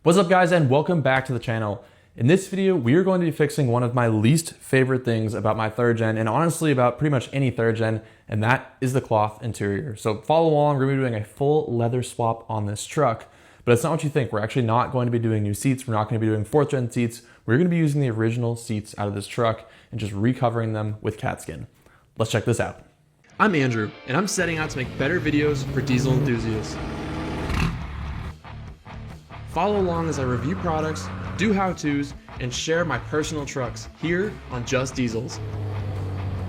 What's up guys, and welcome back to the channel. In this video, we are going to be fixing one of my least favorite things about my third gen, and honestly about pretty much any third gen, and that is the cloth interior. So follow along, we're going to be doing a full leather swap on this truck, but it's not what you think. We're actually not going to be doing new seats. We're not going to be doing fourth gen seats. We're going to be using the original seats out of this truck and just recovering them with Katzkin. Let's check this out. I'm Andrew, and I'm setting out to make better videos for diesel enthusiasts. Follow along as I review products, do how-tos, and share my personal trucks here on Just Diesels.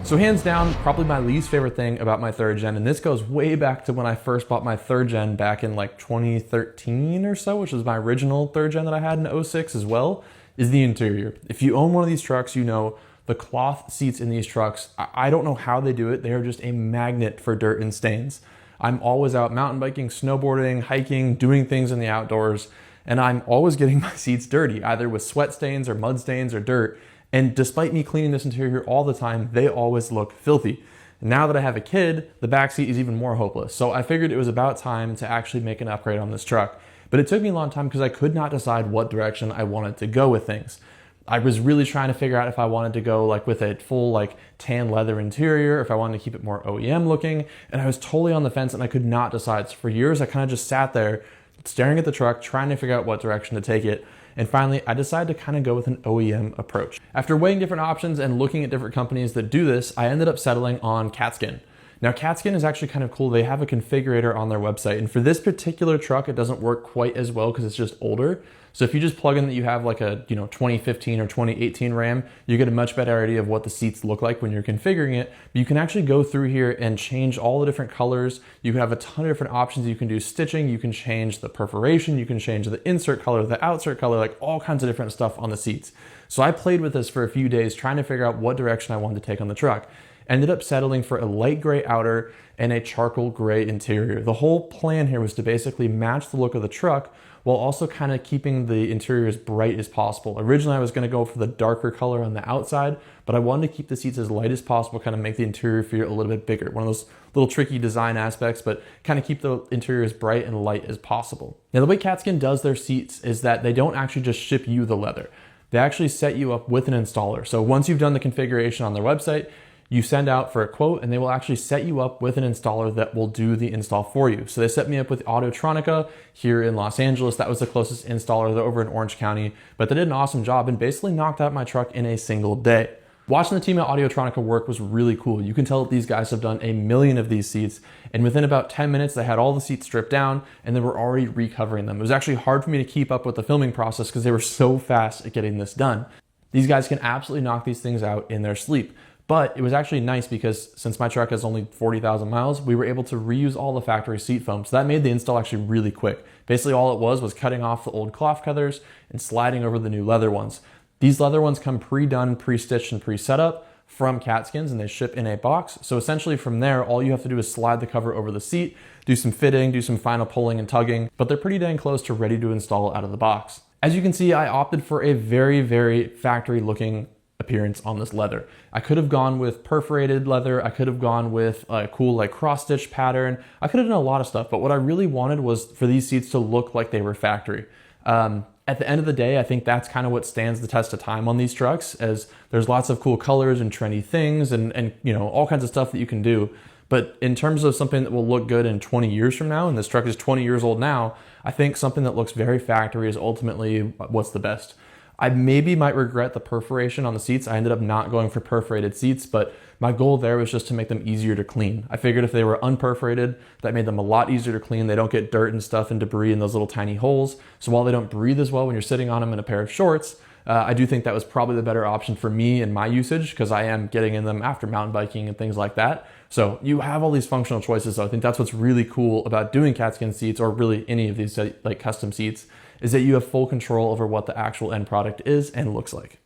So hands down, probably my least favorite thing about my third gen, and this goes way back to when I first bought my third gen back in like 2013 or so, which was my original third gen that I had in 06 as well, is the interior. If you own one of these trucks, you know the cloth seats in these trucks, I don't know how they do it. They are just a magnet for dirt and stains. I'm always out mountain biking, snowboarding, hiking, doing things in the outdoors, and I'm always getting my seats dirty, either with sweat stains or mud stains or dirt. And despite me cleaning this interior all the time, they always look filthy. Now that I have a kid, the back seat is even more hopeless. So I figured it was about time to actually make an upgrade on this truck. But it took me a long time because I could not decide what direction I wanted to go with things. I was really trying to figure out if I wanted to go like with a full like tan leather interior, if I wanted to keep it more OEM looking, and I was totally on the fence and I could not decide. So for years, I kind of just sat there staring at the truck, trying to figure out what direction to take it. And finally, I decided to kind of go with an OEM approach. After weighing different options and looking at different companies that do this, I ended up settling on Katzkin. Now, Katzkin is actually kind of cool. They have a configurator on their website. And for this particular truck, it doesn't work quite as well because it's just older. So if you just plug in that you have like a 2015 or 2018 Ram, you get a much better idea of what the seats look like when you're configuring it. But you can actually go through here and change all the different colors. You can have a ton of different options. You can do stitching, you can change the perforation, you can change the insert color, the outsert color, like all kinds of different stuff on the seats. So I played with this for a few days trying to figure out what direction I wanted to take on the truck. Ended up settling for a light gray outer and a charcoal gray interior. The whole plan here was to basically match the look of the truck while also kind of keeping the interior as bright as possible. Originally, I was gonna go for the darker color on the outside, but I wanted to keep the seats as light as possible, kind of make the interior feel a little bit bigger. One of those little tricky design aspects, but kind of keep the interior as bright and light as possible. Now, the way Katzkin does their seats is that they don't actually just ship you the leather. They actually set you up with an installer. So once you've done the configuration on their website, you send out for a quote and they will actually set you up with an installer that will do the install for you. So they set me up with Autotronica here in Los Angeles. That was the closest installer. They're over in Orange County, but they did an awesome job and basically knocked out my truck in a single day. Watching the team at Autotronica work was really cool. You can tell that these guys have done a million of these seats, and within about 10 minutes, they had all the seats stripped down and they were already recovering them. It was actually hard for me to keep up with the filming process because they were so fast at getting this done. These guys can absolutely knock these things out in their sleep. But it was actually nice because since my truck has only 40,000 miles, we were able to reuse all the factory seat foam. So that made the install actually really quick. Basically all it was cutting off the old cloth covers and sliding over the new leather ones. These leather ones come pre-done, pre-stitched, and pre-set up from Katzkin's, and they ship in a box. So essentially from there, all you have to do is slide the cover over the seat, do some fitting, do some final pulling and tugging, but they're pretty dang close to ready to install out of the box. As you can see, I opted for a very, very factory looking appearance on this leather. I could have gone with perforated leather. I could have gone with a cool like cross stitch pattern. I could have done a lot of stuff, but what I really wanted was for these seats to look like they were factory. At the end of the day, I think that's kind of what stands the test of time on these trucks, as there's lots of cool colors and trendy things and all kinds of stuff that you can do. But in terms of something that will look good in 20 years from now, and this truck is 20 years old now, I think something that looks very factory is ultimately what's the best. I maybe might regret the perforation on the seats. I ended up not going for perforated seats, but my goal there was just to make them easier to clean. I figured if they were unperforated, that made them a lot easier to clean. They don't get dirt and stuff and debris in those little tiny holes. So while they don't breathe as well when you're sitting on them in a pair of shorts, I do think that was probably the better option for me and my usage because I am getting in them after mountain biking and things like that. So you have all these functional choices. So I think that's what's really cool about doing Katzkin seats, or really any of these like custom seats, is that you have full control over what the actual end product is and looks like.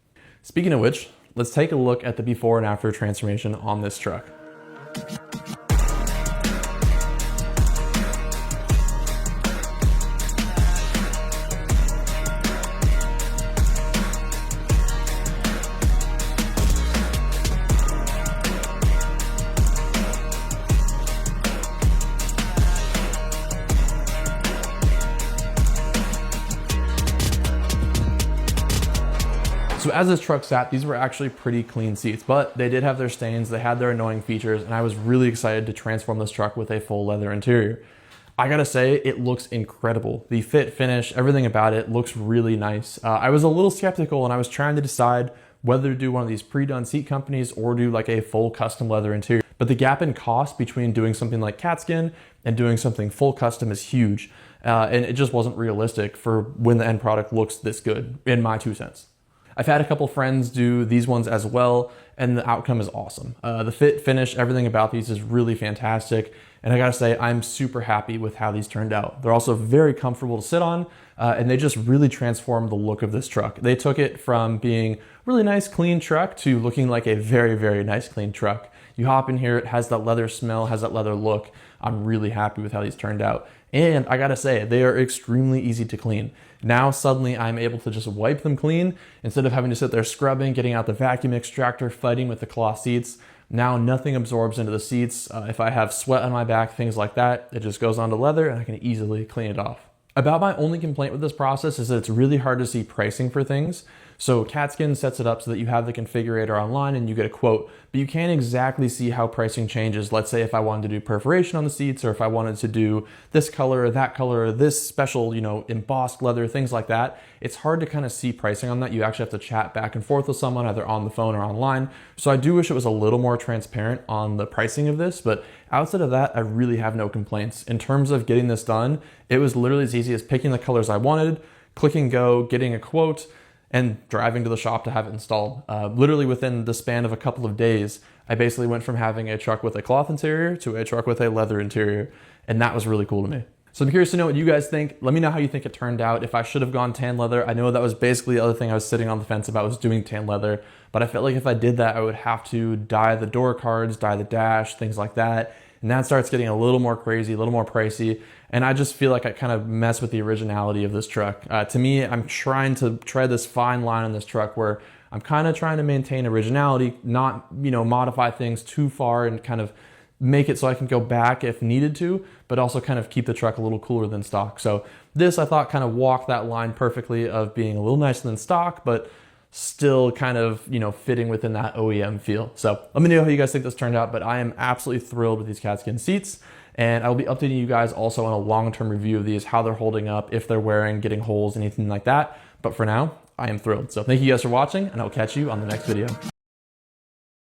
Speaking of which, let's take a look at the before and after transformation on this truck. So as this truck sat, these were actually pretty clean seats, but they did have their stains, they had their annoying features, and I was really excited to transform this truck with a full leather interior. I gotta say, it looks incredible. The fit, finish, everything about it looks really nice. I was a little skeptical and I was trying to decide whether to do one of these pre-done seat companies or do like a full custom leather interior. But the gap in cost between doing something like Katzkin and doing something full custom is huge. And it just wasn't realistic for when the end product looks this good, in my 2 cents. I've had a couple friends do these ones as well, and the outcome is awesome. The fit, finish, everything about these is really fantastic. And I gotta say, I'm super happy with how these turned out. They're also very comfortable to sit on, and they just really transformed the look of this truck. They took it from being a really nice, clean truck to looking like a very, very nice, clean truck. You hop in here, it has that leather smell, has that leather look. I'm really happy with how these turned out. And I gotta say, they are extremely easy to clean. Now suddenly I'm able to just wipe them clean instead of having to sit there scrubbing, getting out the vacuum extractor, fighting with the cloth seats. Now nothing absorbs into the seats. If I have sweat on my back, things like that, it just goes onto leather and I can easily clean it off. About my only complaint with this process is that it's really hard to see pricing for things. So Katzkin sets it up so that you have the configurator online and you get a quote, but you can't exactly see how pricing changes. Let's say if I wanted to do perforation on the seats, or if I wanted to do this color or that color, or this special, embossed leather, things like that. It's hard to kind of see pricing on that. You actually have to chat back and forth with someone either on the phone or online. So I do wish it was a little more transparent on the pricing of this, but outside of that, I really have no complaints. In terms of getting this done, it was literally as easy as picking the colors I wanted, clicking go, getting a quote, and driving to the shop to have it installed. Literally within the span of a couple of days, I basically went from having a truck with a cloth interior to a truck with a leather interior, and that was really cool to me. So I'm curious to know what you guys think. Let me know how you think it turned out. If I should have gone tan leather, I know that was basically the other thing I was sitting on the fence about, was doing tan leather, but I felt like if I did that, I would have to dye the door cards, dye the dash, things like that. And that starts getting a little more crazy, a little more pricey. And I just feel like I kind of mess with the originality of this truck. To me, I'm trying to tread this fine line on this truck where I'm kind of trying to maintain originality, not, modify things too far and kind of make it so I can go back if needed to, but also kind of keep the truck a little cooler than stock. So this, I thought, kind of walked that line perfectly of being a little nicer than stock, but still kind of, fitting within that OEM feel. So let me know how you guys think this turned out, but I am absolutely thrilled with these Katzkin seats. And I'll be updating you guys also on a long-term review of these, how they're holding up, if they're wearing, getting holes, anything like that. But for now, I am thrilled. So thank you guys for watching, and I'll catch you on the next video.